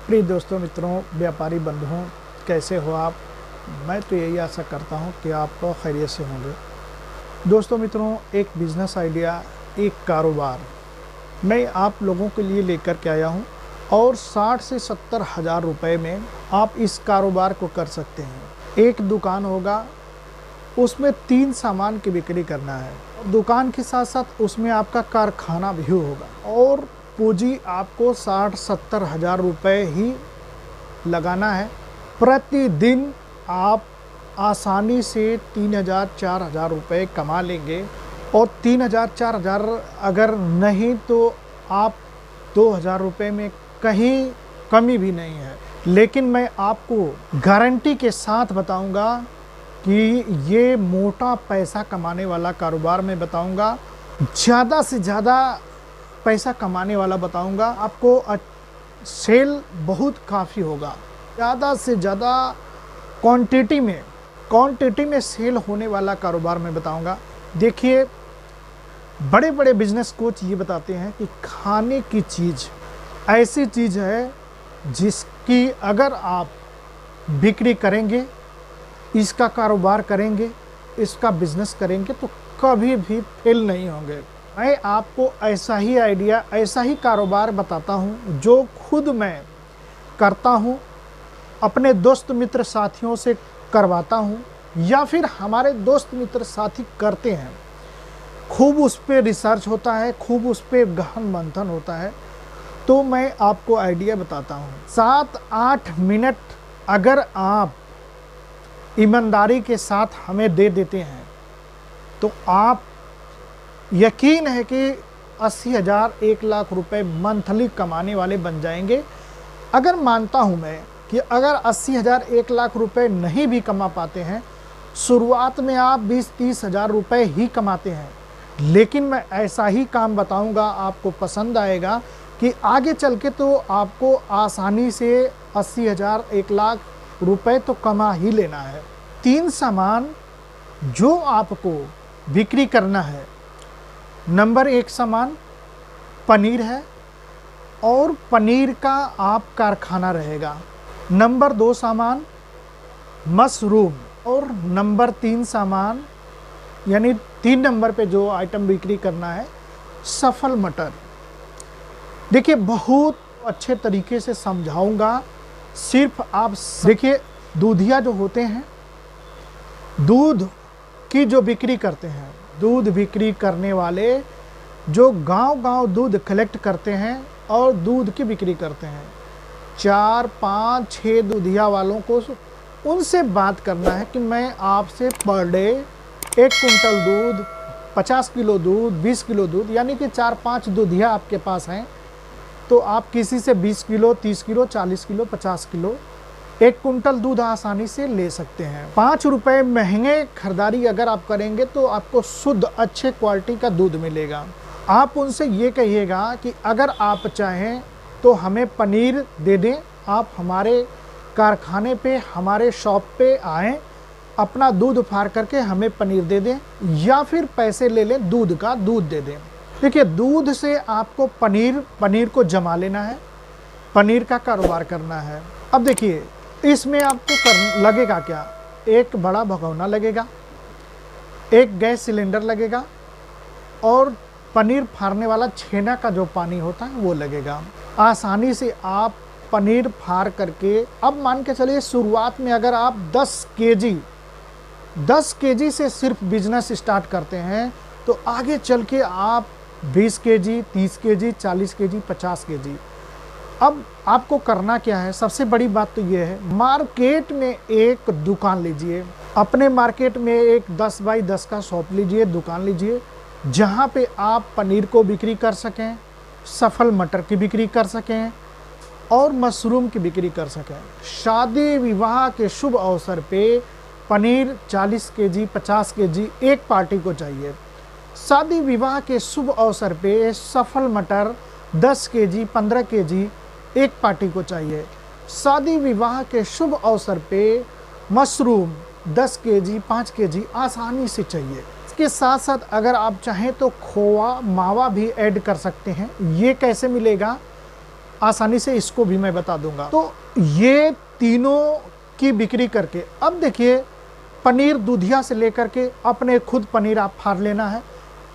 प्रिय दोस्तों, मित्रों, व्यापारी बंधुओं, कैसे हो आप? मैं तो यही आशा करता हूं कि आप खैरियत से होंगे। दोस्तों मित्रों, एक बिज़नेस आइडिया, एक कारोबार मैं आप लोगों के लिए लेकर के आया हूं और 60 से 70 हज़ार रुपये में आप इस कारोबार को कर सकते हैं। एक दुकान होगा, उसमें 3 सामान की बिक्री करना है। दुकान के साथ साथ उसमें आपका कारखाना भी होगा और पूंजी आपको 60-70 हज़ार रुपये ही लगाना है। प्रतिदिन आप आसानी से 3,000-4,000 रुपये कमा लेंगे और 3,000-4,000 अगर नहीं तो आप 2,000 रुपये में कहीं कमी भी नहीं है। लेकिन मैं आपको गारंटी के साथ बताऊंगा कि ये मोटा पैसा कमाने वाला कारोबार मैं बताऊंगा, ज़्यादा से ज़्यादा पैसा कमाने वाला बताऊंगा। आपको सेल बहुत काफ़ी होगा, ज़्यादा से ज़्यादा क्वांटिटी में सेल होने वाला कारोबार मैं बताऊंगा। देखिए, बड़े बड़े बिजनेस कोच ये बताते हैं कि खाने की चीज़ ऐसी चीज़ है जिसकी अगर आप बिक्री करेंगे, इसका कारोबार करेंगे, इसका बिजनेस करेंगे तो कभी भी फेल नहीं होंगे। मैं आपको ऐसा ही आइडिया, ऐसा ही कारोबार बताता हूं जो खुद मैं करता हूं, अपने दोस्त मित्र साथियों से करवाता हूं या फिर हमारे दोस्त मित्र साथी करते हैं। खूब उस पर रिसर्च होता है, खूब उस पर गहन मंथन होता है। तो मैं आपको आइडिया बताता हूं। 7-8 मिनट अगर आप ईमानदारी के साथ हमें दे देते हैं तो आप यकीन है कि 80,000 1 लाख रुपए मंथली कमाने वाले बन जाएंगे। अगर मानता हूं मैं कि अगर 80,000 1 लाख रुपए नहीं भी कमा पाते हैं, शुरुआत में आप 20-30 हज़ार रुपये ही कमाते हैं, लेकिन मैं ऐसा ही काम बताऊंगा, आपको पसंद आएगा कि आगे चल के तो आपको आसानी से 80,000 1 लाख रुपए तो कमा ही लेना है। 3 सामान जो आपको बिक्री करना है। नंबर 1 सामान पनीर है और पनीर का आप कारखाना रहेगा। नंबर 2 सामान मशरूम और नंबर 3 सामान, यानी 3 नंबर पे जो आइटम बिक्री करना है, सफल मटर। देखिए, बहुत अच्छे तरीके से समझाऊंगा। सिर्फ आप देखिए, दूधिया जो होते हैं, दूध की जो बिक्री करते हैं, दूध बिक्री करने वाले जो गांव-गांव दूध कलेक्ट करते हैं और दूध की बिक्री करते हैं, 4, 5, 6 दूधिया वालों को उनसे बात करना है कि मैं आपसे पर डे 1 कुंटल दूध, 50 किलो दूध, 20 किलो दूध, यानी कि 4-5 दूधिया आपके पास हैं तो आप किसी से 20 kilo, 30 kilo, 40 kilo, 50 kilo 1 quintal दूध आसानी से ले सकते हैं। 5 रुपये महंगे खरीदारी अगर आप करेंगे तो आपको शुद्ध अच्छे क्वालिटी का दूध मिलेगा। आप उनसे ये कहिएगा कि अगर आप चाहें तो हमें पनीर दे दें, आप हमारे कारखाने पे, हमारे शॉप पे आएँ, अपना दूध फाड़ करके हमें पनीर दे दें या फिर पैसे ले लें, दूध का दूध दे दें। देखिए, दूध से आपको पनीर को जमा लेना है, पनीर का कारोबार करना है। अब देखिए, इसमें आपको लगेगा क्या? एक बड़ा भगोना लगेगा, एक गैस सिलेंडर लगेगा और पनीर फाड़ने वाला छेना का जो पानी होता है वो लगेगा। आसानी से आप पनीर फाड़ करके, अब मान के चलिए शुरुआत में अगर आप 10 केजी से सिर्फ बिजनेस स्टार्ट करते हैं तो आगे चल के आप 20 केजी, 30 केजी, 40 केजी, 50 केजी। अब आपको करना क्या है? सबसे बड़ी बात तो ये है, मार्केट में एक दुकान लीजिए, अपने मार्केट में एक 10 बाई 10 का शॉप लीजिए, दुकान लीजिए, जहाँ पे आप पनीर को बिक्री कर सकें, सफल मटर की बिक्री कर सकें और मशरूम की बिक्री कर सकें। शादी विवाह के शुभ अवसर पे पनीर 40 केजी, 50 केजी एक पार्टी को चाहिए। शादी विवाह के शुभ अवसर पे सफल मटर 10 केजी, 15 केजी एक पार्टी को चाहिए। शादी विवाह के शुभ अवसर पे मशरूम 10 केजी, 5 केजी आसानी से चाहिए। इसके साथ साथ अगर आप चाहें तो खोवा, मावा भी ऐड कर सकते हैं। ये कैसे मिलेगा? आसानी से इसको भी मैं बता दूंगा। तो ये तीनों की बिक्री करके, अब देखिए पनीर दूधिया से लेकर के अपने खुद पनीर आप फाड़ लेना है।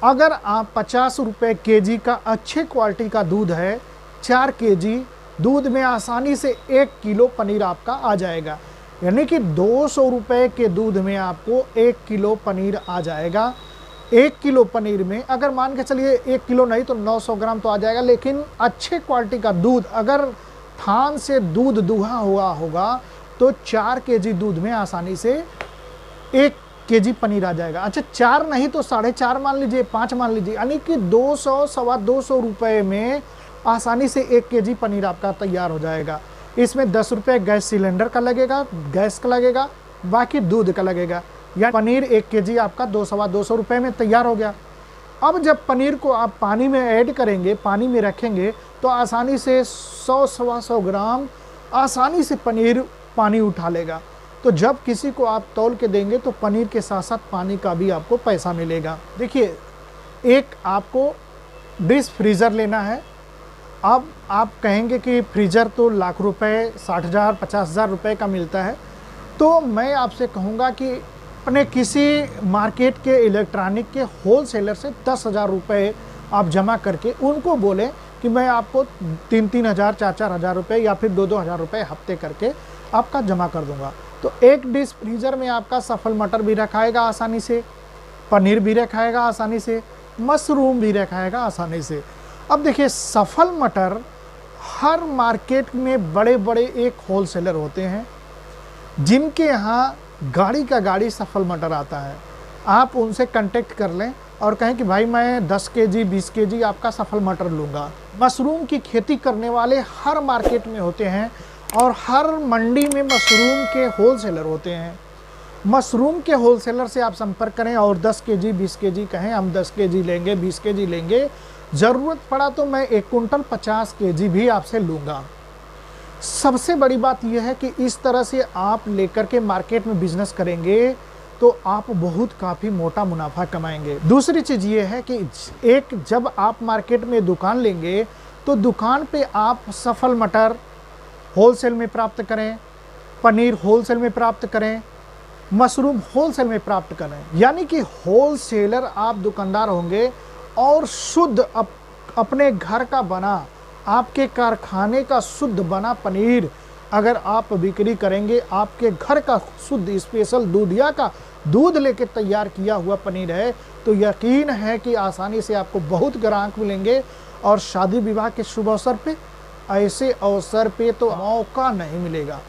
अगर आप 50 रुपये केजी का अच्छे क्वालिटी का दूध है, 4 केजी दूध में आसानी से 1 किलो पनीर आपका आ जाएगा। यानी कि 200 रुपये के दूध में आपको 1 किलो पनीर आ जाएगा। 1 किलो पनीर में अगर मान के चलिए 1 किलो नहीं तो 900 ग्राम तो आ जाएगा, लेकिन अच्छे क्वालिटी का दूध अगर थान से दूध दुहा हुआ होगा तो 4 केजी दूध में आसानी से 1 केजी पनीर आ जाएगा। अच्छा 4 नहीं तो 4.5 मान लीजिए, 5 मान लीजिए, यानी कि 200 सवा 200 रुपये में आसानी से 1 केजी पनीर आपका तैयार हो जाएगा। इसमें 10 रुपये गैस सिलेंडर का लगेगा, गैस का लगेगा, बाकी दूध का लगेगा। या पनीर 1 केजी आपका 200 सवा 200 रुपये में तैयार हो गया। अब जब पनीर को आप पानी में ऐड करेंगे, पानी में रखेंगे तो आसानी से 100 सवा 100 ग्राम आसानी से पनीर पानी उठा लेगा। तो जब किसी को आप तौल के देंगे तो पनीर के साथ साथ पानी का भी आपको पैसा मिलेगा। देखिए एक आपको डिश फ्रीज़र लेना है। अब आप कहेंगे कि फ्रीज़र तो लाख रुपए, 60,000 50,000 रुपये का मिलता है, तो मैं आपसे कहूँगा कि अपने किसी मार्केट के इलेक्ट्रॉनिक के होलसेलर से 10,000 रुपये आप जमा करके उनको बोलें कि मैं आपको 3-3 हज़ार 4-4 हज़ार रुपये या फिर 2-2 हज़ार रुपये हफ्ते करके आपका जमा कर दूंगा। तो एक डिश फ्रीज़र में आपका सफल मटर भी रखाएगा आसानी से, पनीर भी रखाएगा आसानी से, मशरूम भी रखाएगा आसानी से। अब देखिए सफल मटर हर मार्केट में बड़े बड़े एक होलसेलर होते हैं जिनके यहाँ गाड़ी का गाड़ी सफल मटर आता है। आप उनसे कांटेक्ट कर लें और कहें कि भाई मैं 10 केजी 20 केजी आपका सफल मटर लूँगा। मशरूम की खेती करने वाले हर मार्केट में होते हैं और हर मंडी में मशरूम के होलसेलर होते हैं। मशरूम के होलसेलर से आप संपर्क करें और 10 केजी 20 केजी कहें, हम 10 केजी लेंगे, 20 केजी लेंगे, ज़रूरत पड़ा तो मैं 1 कुंटल 50 केजी भी आपसे लूँगा। सबसे बड़ी बात यह है कि इस तरह से आप लेकर के मार्केट में बिजनेस करेंगे तो आप बहुत काफ़ी मोटा मुनाफा कमाएंगे। दूसरी चीज़ ये है कि एक जब आप मार्केट में दुकान लेंगे तो दुकान पे आप सफल मटर होलसेल में प्राप्त करें, पनीर होलसेल में प्राप्त करें, मशरूम होलसेल में प्राप्त करें। यानी कि होलसेलर आप दुकानदार होंगे और शुद्ध अपने घर का बना, आपके कारखाने का शुद्ध बना पनीर अगर आप बिक्री करेंगे, आपके घर का शुद्ध स्पेशल दूधिया का दूध लेके तैयार किया हुआ पनीर है, तो यकीन है कि आसानी से आपको बहुत ग्राहक मिलेंगे। और शादी विवाह के शुभ अवसर पे, ऐसे अवसर पे तो मौका नहीं मिलेगा।